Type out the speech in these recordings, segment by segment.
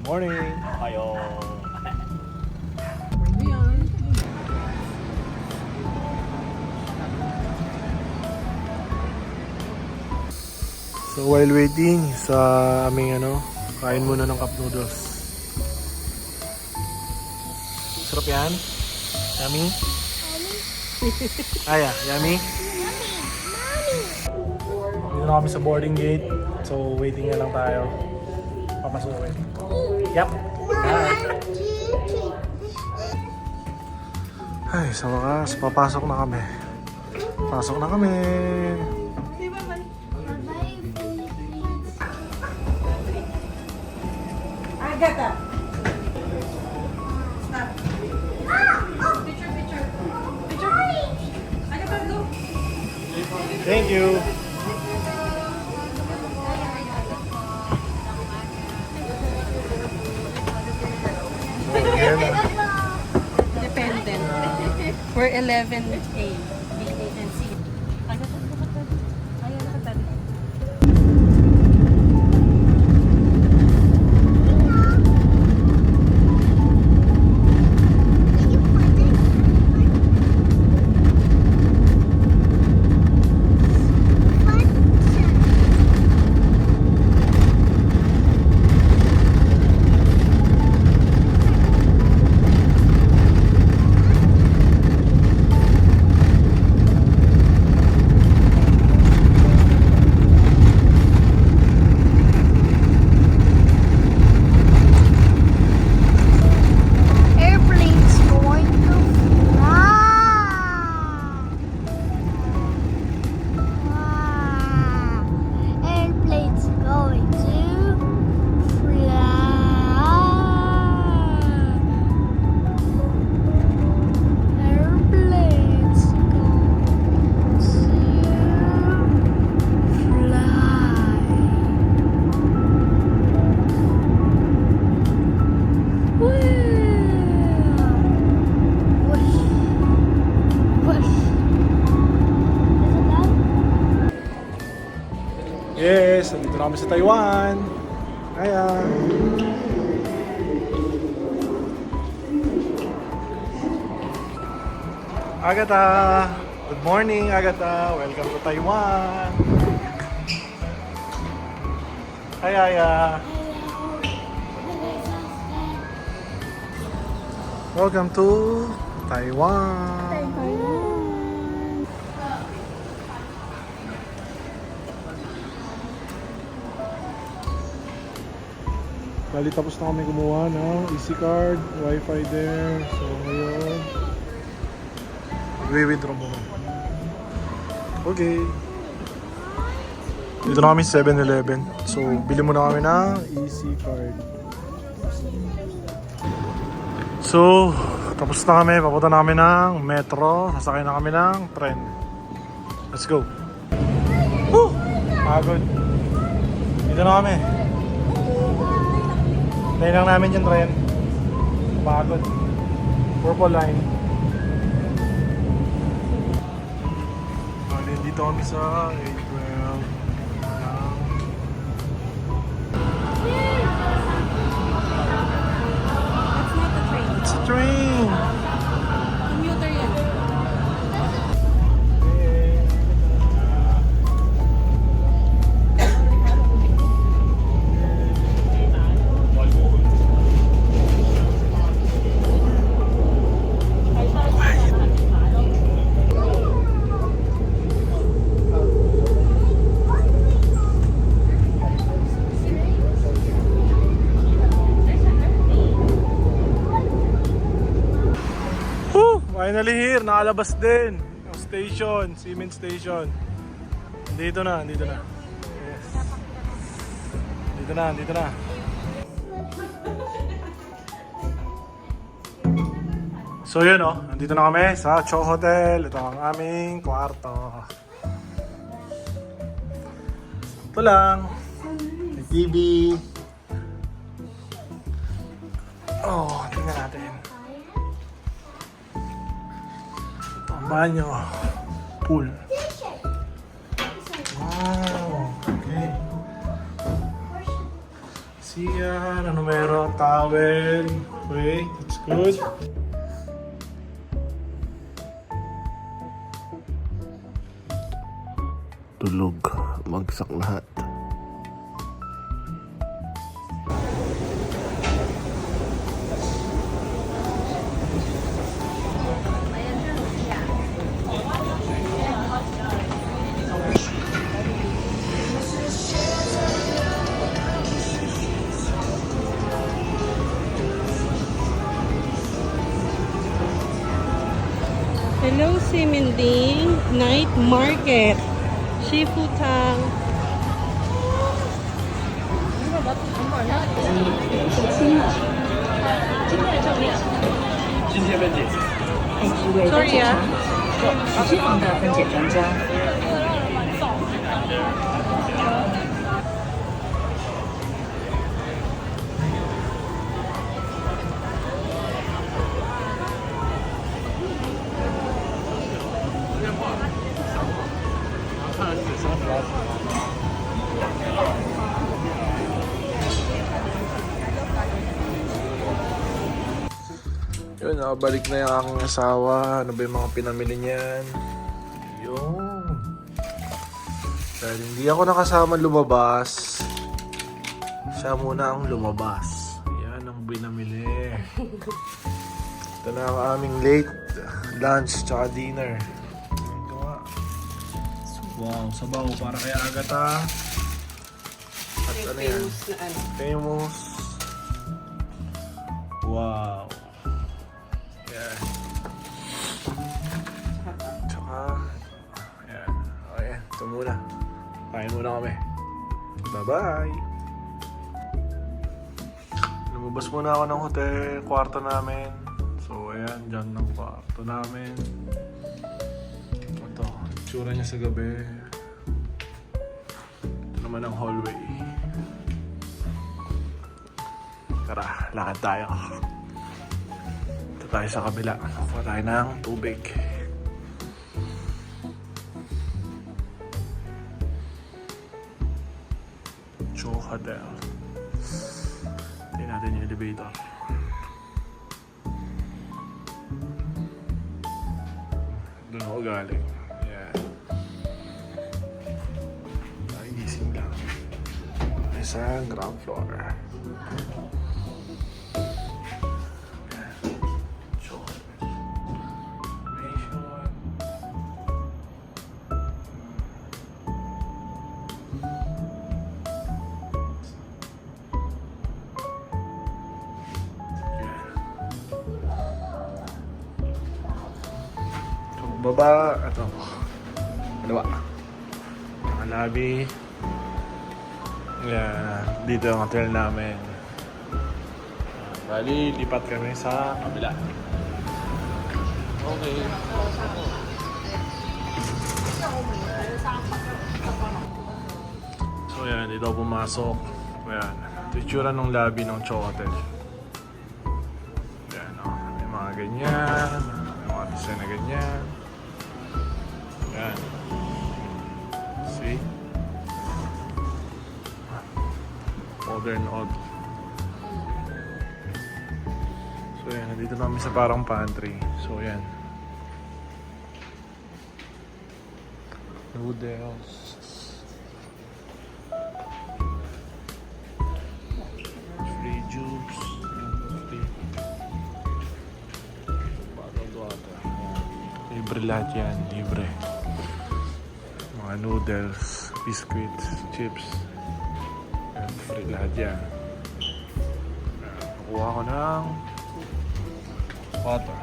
Morning! Ayo. So while waiting sa aming kain muna ng cup noodles. Sarap yan? Yummy? Aya, yummy? Dito na kami sa boarding gate. So waiting na lang tayo. Papasukin. Yep. Hi. Ay, sa wakas, papasok na kami. Pasok na kami. Agata. Stop. Picture. Agata, go. Thank you. Dependent. We're 11A. B, A, and C. Agata, ayaw na ka. Airplanes going to fly. Wow. Airplanes going to fly. Airplanes going to Yes, nandito na kami sa Taiwan. Kaya. Agata! Good morning, Agata! Welcome to Taiwan! Hi, Aya! Welcome to Taiwan! Bali tapos na kami gumawa ng EC card, wifi there. So ngayon, mag-withdraw muna. Okay. Dito na kami sa 7-Eleven. So bili muna kami ng EC card. So tapos na kami, papunta na kami ng metro. Sasakay na kami ng tren. Let's go. Woo! Pagod. Dito na kami. Tayo lang namin yung tren. Pagod. Purple line. Dito kami sa April. That's not the train. It's a train! Commuter yan. Finally here, nakalabas din yung station, Siemens Station. Dito na. Yes. Dito na. So yun nandito na kami sa Cho Hotel. Ito ang aming kwarto. Ito lang. May TV. Oh, tingnan natin. Banyo. Pool. Wow. Okay. Siya, ano meron? Towel. Wait, it's good. Tulog. Magsak lahat. Hello, Siminding. Night Market. Shifutang. Sorry ah. 机房的分拣专家。 Yun, nakabalik na yung aking asawa. Ano ba yung mga pinamili niyan? Yun. Dahil hindi ako nakasama lumabas, siya muna ang lumabas. Yan ang binamili. Ito na ang aming late lunch tsaka dinner. Ito nga. Wow, sabaw para kay Agatha. At ano yan? Famous. Wow. Yan. Tsaka, yan. Okay, ito muna. Kain muna kami. Bye-bye! Lumabas muna ako ng hotel, kwarto namin. So, ayan, dyan ng kwarto namin. Ito, itsura niya sa gabi. Ito naman ang hallway. Tara, lakad tayo. Ito tayo sa kabila. Kuha tayo ng tubig. Hotel. Tingnan natin yung elevator. Doon ako galing. Yan. Nagising lang. Sa ground floor. Baba, ito. Dalawa. Ang lobby. Yeah, dito ang hotel namin. Bali, lipat kami sa kabila. Okay. So yan, dito ako pumasok. Yan. Ito yung tsura ng lobby ng Cho Hotel. Yan, oh. May mga ganyan. May mga design na ganyan. Yan. See? Modern odd. So yan, nandito namin sa parang pantry. So yan. Noodles. Free juice. Free. Bottled water. Yan. Libre lahat yan. Libre. Mga noodles, biscuits, chips. Yan, free lahat yan. Nakuha ko ng water.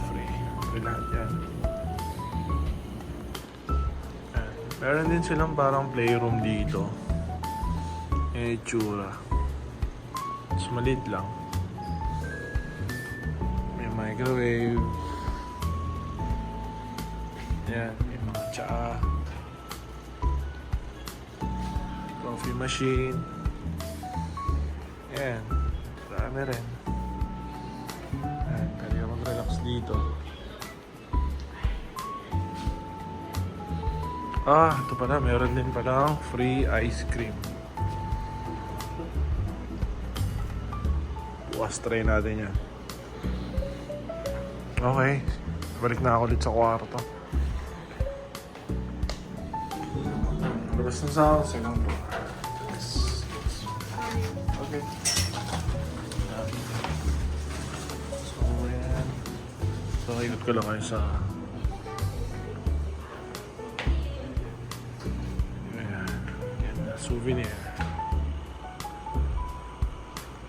Free lahat yan. Yan. Meron din silang parang playroom dito. Yung itsura. Mas maliit lang. May microwave. Yan, may mga tsaa. Coffee machine. Yan, marami rin. Yan, pwede ka mag-relax dito. Ito pala, meron din palang free ice cream. Bukas try natin yan. Okay, balik na ako ulit sa kwarto. Labas na sa ako, second floor. Okay. So, yan. So, ikot ko lang kayo sa... Ayan. Yan na, souvenir.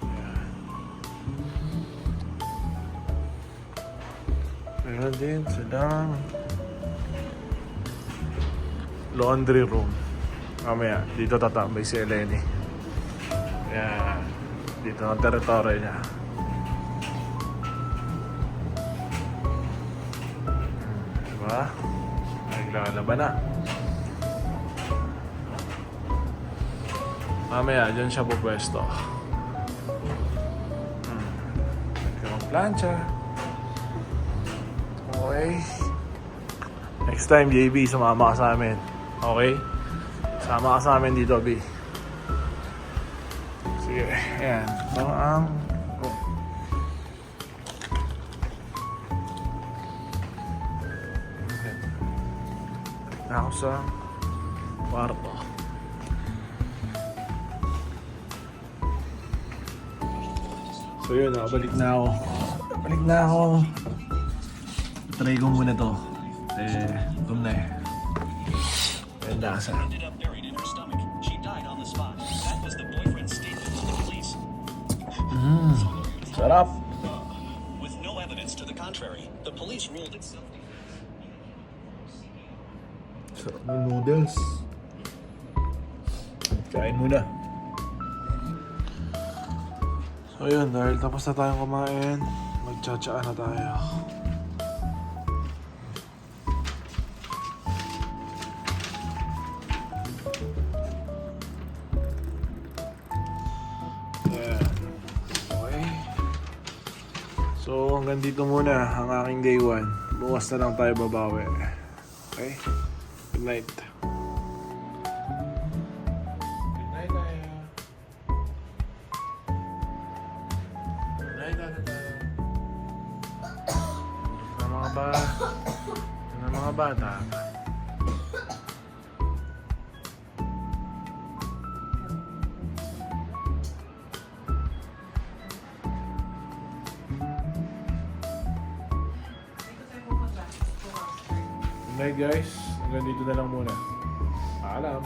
Ayan. Meron din silang laundry room. Mamaya, dito tatambay si Eleni. Ayan. Dito ang teritoryo niya. Diba? Naglalaban na. Mamaya, dyan siya pupwesto. Plancha. Okay. Next time, JB, sumama ka sa amin. Okay? Sama ka sa amin dito, B. Sige, ayan. Ito ang... Oh. Okay. Na ako sa kwarto. So yun, nakabalik na ako. Balik na ako. Try ko muna to. Tum na eh. Ang lasa. Ended up buried in her stomach. She died on the spot. That was the boyfriend's statement to the police. Sarap. With no evidence to the contrary, the police ruled it self-defense. Sarap ng noodles. Kain muna. So yun, dahil tapos na tayong kumain, magtsatsaa na tayo. Ayan. Okay. So hanggang dito muna ang aking day 1. Bukas na lang tayo babawi. Okay? Good night. Good night tayo. Good night tayo. Na mga bata. Good night guys. Hanggang dito na lang muna. Paalam.